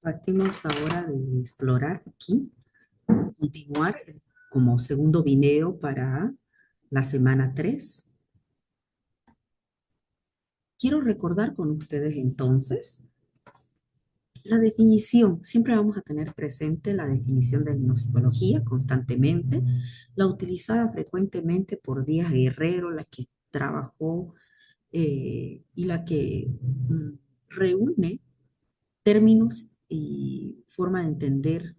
Partimos ahora de explorar aquí, continuar como segundo video para la semana 3. Quiero recordar con ustedes entonces la definición. Siempre vamos a tener presente la definición de etnopsicología constantemente, la utilizada frecuentemente por Díaz Guerrero, la que trabajó y la que reúne términos y forma de entender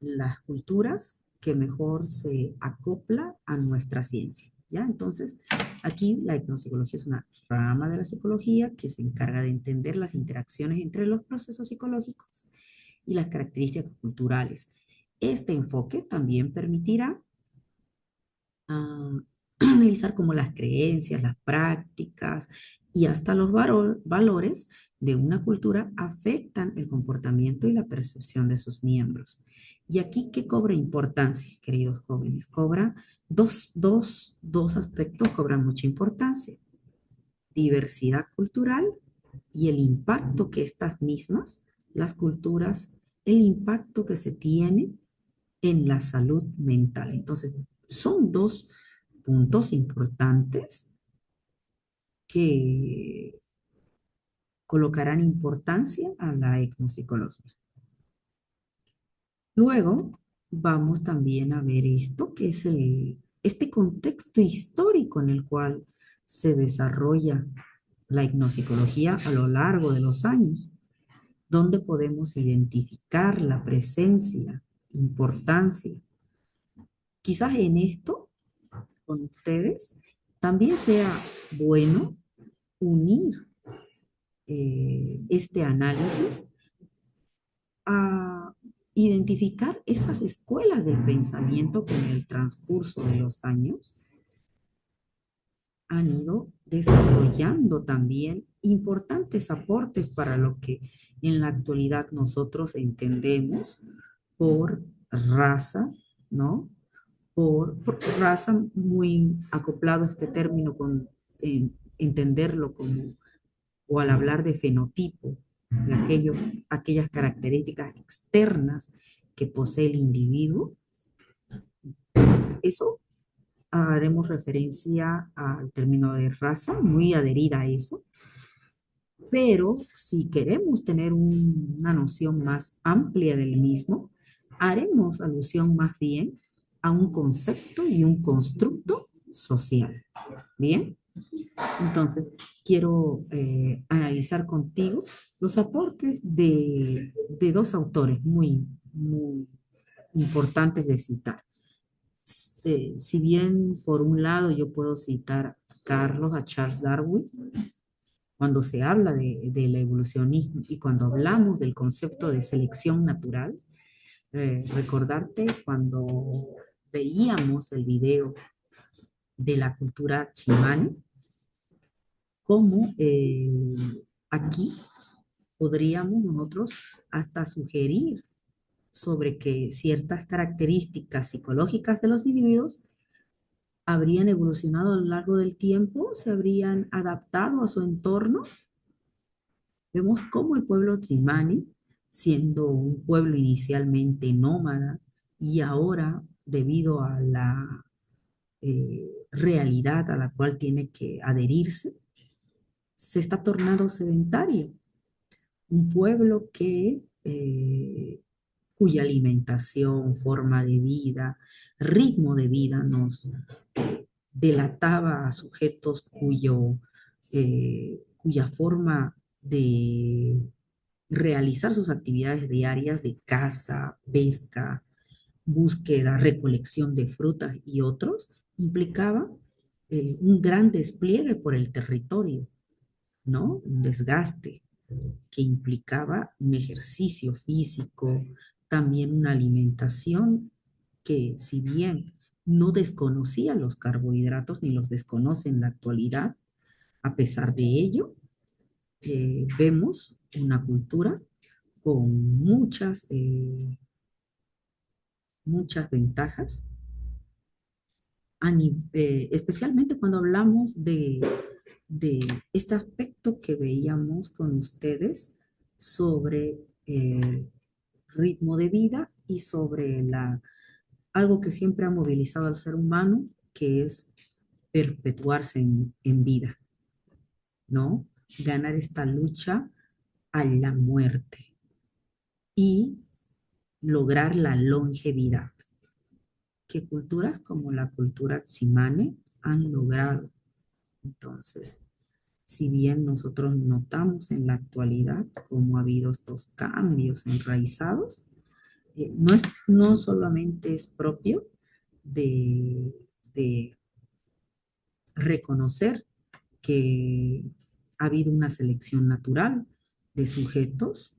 las culturas que mejor se acopla a nuestra ciencia, ¿ya? Entonces, aquí la etnopsicología es una rama de la psicología que se encarga de entender las interacciones entre los procesos psicológicos y las características culturales. Este enfoque también permitirá a analizar cómo las creencias, las prácticas y hasta los valores de una cultura afectan el comportamiento y la percepción de sus miembros. Y aquí, ¿qué cobra importancia, queridos jóvenes? Cobra dos aspectos, cobran mucha importancia: diversidad cultural y el impacto que estas mismas, las culturas, el impacto que se tiene en la salud mental. Entonces, son dos puntos importantes que colocarán importancia a la etnopsicología. Luego, vamos también a ver esto, que es este contexto histórico en el cual se desarrolla la etnopsicología a lo largo de los años, donde podemos identificar la presencia, importancia. Quizás en esto con ustedes, también sea bueno unir este análisis a identificar estas escuelas del pensamiento que en el transcurso de los años han ido desarrollando también importantes aportes para lo que en la actualidad nosotros entendemos por raza, ¿no? Por raza, muy acoplado a este término con entenderlo como, o al hablar de fenotipo, de aquellas características externas que posee el individuo. Eso haremos referencia al término de raza, muy adherida a eso, pero si queremos tener una noción más amplia del mismo, haremos alusión más bien a un concepto y un constructo social. Bien, entonces quiero analizar contigo los aportes de dos autores muy importantes de citar. Si bien por un lado yo puedo citar a Carlos, a Charles Darwin, cuando se habla del evolucionismo y cuando hablamos del concepto de selección natural, recordarte cuando veíamos el video de la cultura Chimane, cómo aquí podríamos nosotros hasta sugerir sobre que ciertas características psicológicas de los individuos habrían evolucionado a lo largo del tiempo, se habrían adaptado a su entorno. Vemos cómo el pueblo Tsimane, siendo un pueblo inicialmente nómada y ahora, debido a la realidad a la cual tiene que adherirse, se está tornando sedentario. Un pueblo cuya alimentación, forma de vida, ritmo de vida nos delataba a sujetos cuya forma de realizar sus actividades diarias de caza, pesca, búsqueda, recolección de frutas y otros, implicaba un gran despliegue por el territorio, ¿no? Un desgaste que implicaba un ejercicio físico, también una alimentación que, si bien no desconocía los carbohidratos ni los desconoce en la actualidad, a pesar de ello, vemos una cultura con muchas ventajas, especialmente cuando hablamos de este aspecto que veíamos con ustedes sobre ritmo de vida y sobre algo que siempre ha movilizado al ser humano, que es perpetuarse en vida, ¿no? Ganar esta lucha a la muerte y lograr la longevidad, que culturas como la cultura tsimane han logrado. Entonces, si bien nosotros notamos en la actualidad cómo ha habido estos cambios enraizados, no solamente es propio de, de reconocer que ha habido una selección natural de sujetos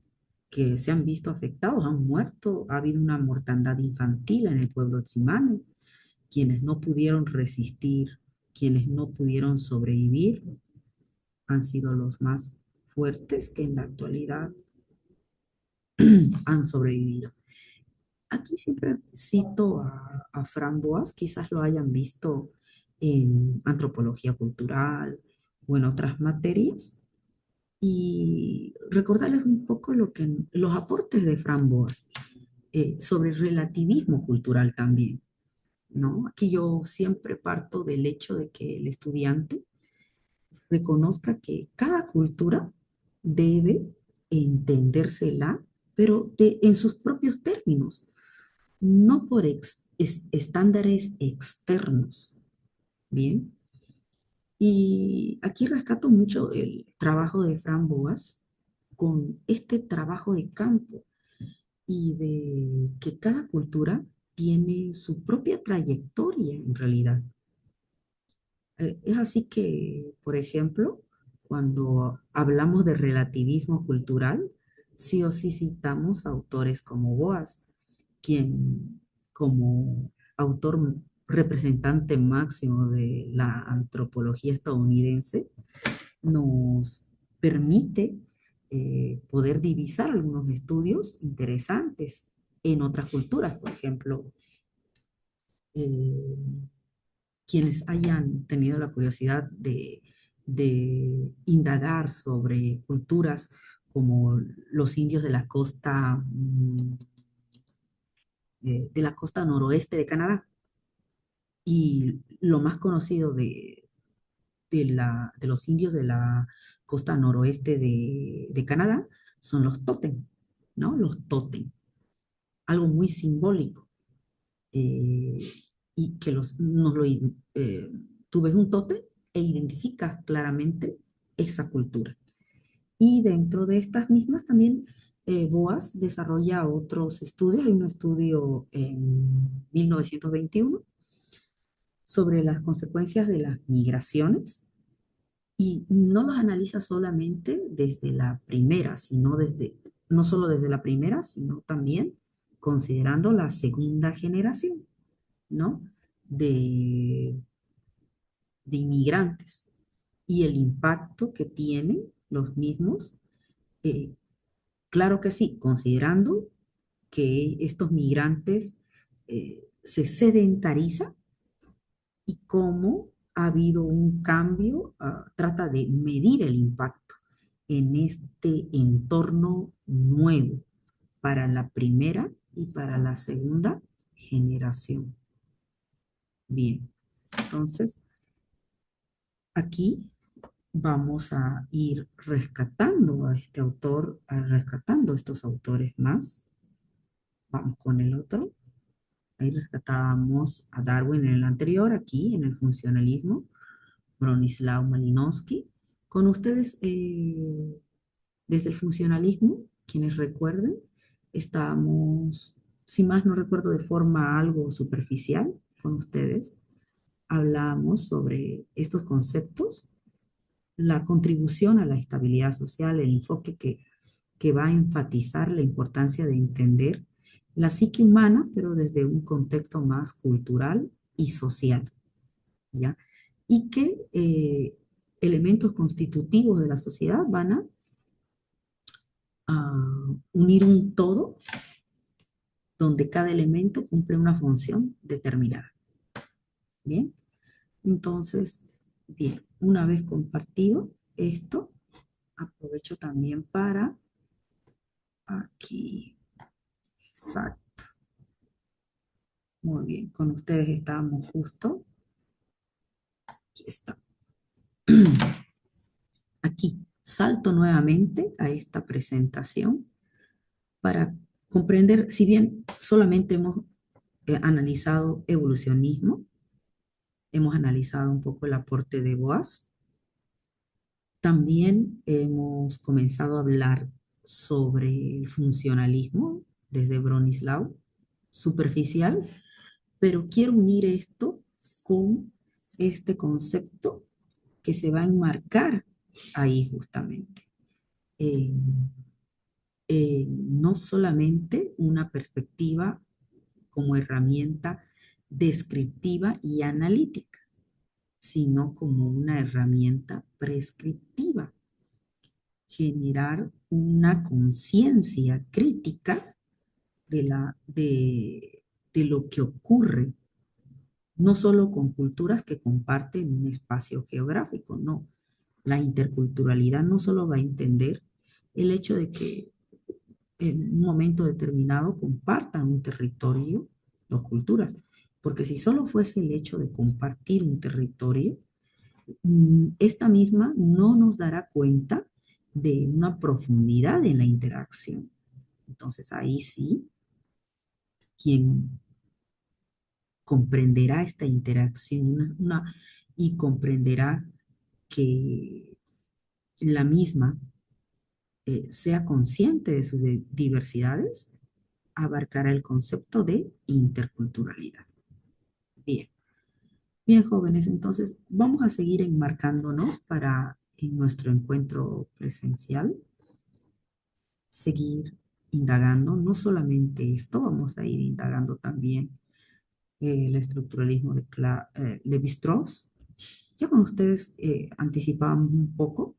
que se han visto afectados, han muerto, ha habido una mortandad infantil en el pueblo tsimane, quienes no pudieron resistir, quienes no pudieron sobrevivir, han sido los más fuertes que en la actualidad han sobrevivido. Aquí siempre cito a Fran Boas, quizás lo hayan visto en antropología cultural o en otras materias, y recordarles un poco los aportes de Fran Boas sobre relativismo cultural también, ¿no? Aquí yo siempre parto del hecho de que el estudiante reconozca que cada cultura debe entendérsela, pero en sus propios términos, no por estándares externos. Bien, y aquí rescato mucho el trabajo de Fran Boas con este trabajo de campo y de que cada cultura tiene su propia trayectoria en realidad. Es así que, por ejemplo, cuando hablamos de relativismo cultural, sí o sí citamos autores como Boas, quien como autor representante máximo de la antropología estadounidense nos permite poder divisar algunos estudios interesantes en otras culturas. Por ejemplo, eh, quienes hayan tenido la curiosidad de indagar sobre culturas como los indios de la costa, de la costa noroeste de Canadá. Y lo más conocido de los indios de la costa noroeste de Canadá son los tótem, ¿no? Los tótem, algo muy simbólico. eh, y que tú ves un tótem e identificas claramente esa cultura. Y dentro de estas mismas también Boas desarrolla otros estudios. Hay un estudio en 1921 sobre las consecuencias de las migraciones y no los analiza solamente desde la primera, no solo desde la primera, sino también considerando la segunda generación, ¿no? De, de inmigrantes y el impacto que tienen los mismos. eh, claro que sí, considerando que estos migrantes se sedentarizan y cómo ha habido un cambio, trata de medir el impacto en este entorno nuevo para la primera y para la segunda generación. Bien, entonces aquí vamos a ir rescatando a este autor, rescatando estos autores más. Vamos con el otro. Ahí rescatábamos a Darwin en el anterior, aquí en el funcionalismo. Bronislaw Malinowski. Con ustedes, desde el funcionalismo, quienes recuerden, estábamos, si más no recuerdo de forma algo superficial, con ustedes, hablamos sobre estos conceptos, la contribución a la estabilidad social, el enfoque que va a enfatizar la importancia de entender la psique humana, pero desde un contexto más cultural y social. ¿Ya? Y que elementos constitutivos de la sociedad van a unir un todo donde cada elemento cumple una función determinada. Bien, entonces, bien, una vez compartido esto, aprovecho también para aquí. Exacto. Muy bien. Con ustedes estábamos justo. Aquí está. Aquí salto nuevamente a esta presentación para comprender, si bien solamente hemos analizado evolucionismo, hemos analizado un poco el aporte de Boas, también hemos comenzado a hablar sobre el funcionalismo desde Bronislaw, superficial, pero quiero unir esto con este concepto que se va a enmarcar ahí justamente. Eh, no solamente una perspectiva como herramienta descriptiva y analítica, sino como una herramienta prescriptiva, generar una conciencia crítica de lo que ocurre, no solo con culturas que comparten un espacio geográfico, no. La interculturalidad no solo va a entender el hecho de que en un momento determinado compartan un territorio, dos culturas, porque si solo fuese el hecho de compartir un territorio, esta misma no nos dará cuenta de una profundidad en la interacción. Entonces ahí sí, quien comprenderá esta interacción y comprenderá que la misma sea consciente de sus diversidades, abarcará el concepto de interculturalidad. Bien, bien jóvenes, entonces vamos a seguir enmarcándonos para en nuestro encuentro presencial seguir indagando, no solamente esto, vamos a ir indagando también el estructuralismo de Levi-Strauss. Ya con ustedes anticipábamos un poco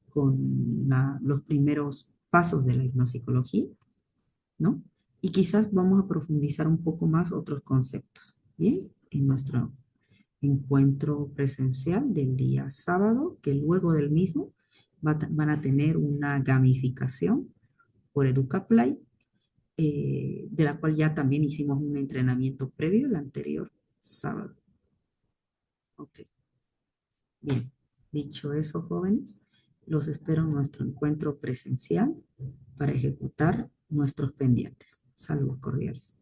con los primeros pasos de la hipnopsicología, ¿no? Y quizás vamos a profundizar un poco más otros conceptos, ¿bien? En nuestro encuentro presencial del día sábado, que luego del mismo van a tener una gamificación por EducaPlay, de la cual ya también hicimos un entrenamiento previo el anterior sábado. Ok, bien. Dicho eso, jóvenes, los espero en nuestro encuentro presencial para ejecutar nuestros pendientes. Saludos cordiales.